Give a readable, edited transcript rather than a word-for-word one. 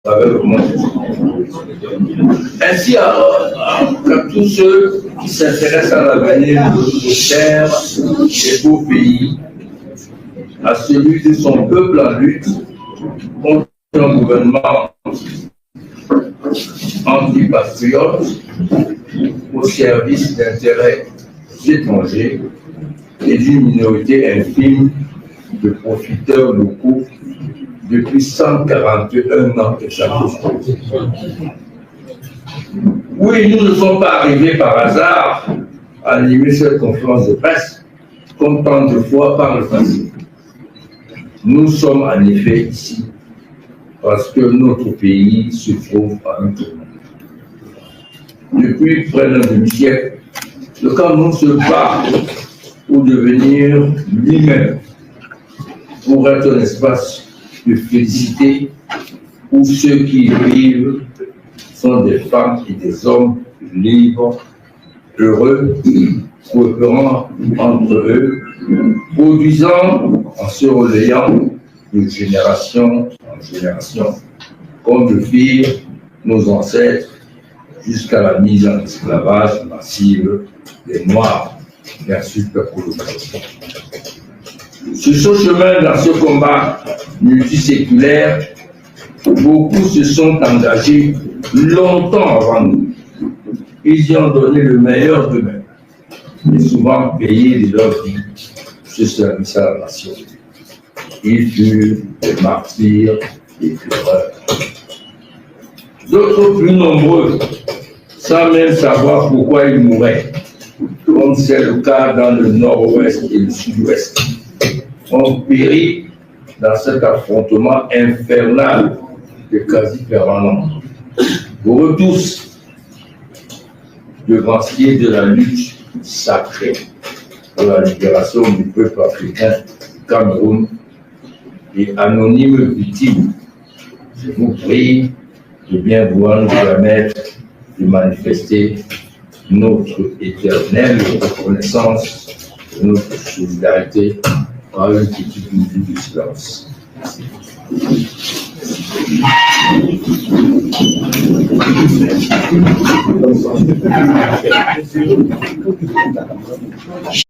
avec le monde. Ainsi, à tous ceux qui s'intéressent à l'avenir de notre terre et beau pays, à celui de son peuple en lutte contre un gouvernement antipatriote au service d'intérêts étrangers et d'une minorité infime de profiteurs locaux depuis 141 ans que ça pose. Oui, nous ne sommes pas arrivés par hasard à animer cette conférence de presse, comme tant de fois par le passé. Nous sommes en effet ici parce que notre pays se trouve à un tournant. Depuis près d'un demi-siècle, le Cameroun se bat pour devenir lui-même, pour être un espace de félicité où ceux qui y vivent sont des femmes et des hommes libres, heureux, coopérant entre eux, produisant en se relayant de génération en génération, comme le firent nos ancêtres jusqu'à la mise en esclavage massive des Noirs versus la colonisation. Sur ce chemin, dans ce combat multiséculaire, beaucoup se sont engagés longtemps avant nous. Ils y ont donné le meilleur d'eux-mêmes et souvent payé de leur vie ce service à la nation. Ils furent des martyrs et pleureurs. D'autres plus nombreux, sans même savoir pourquoi ils mouraient, comme c'est le cas dans le nord-ouest et le sud-ouest, ont péri dans cet affrontement infernal de quasi permanent. Pour eux tous, devanciers de la lutte sacrée pour la libération du peuple africain du Cameroun et anonymes victimes, je vous prie de bien vouloir nous permettre de manifester notre éternelle reconnaissance et notre solidarité par une petite minute de silence. Merci.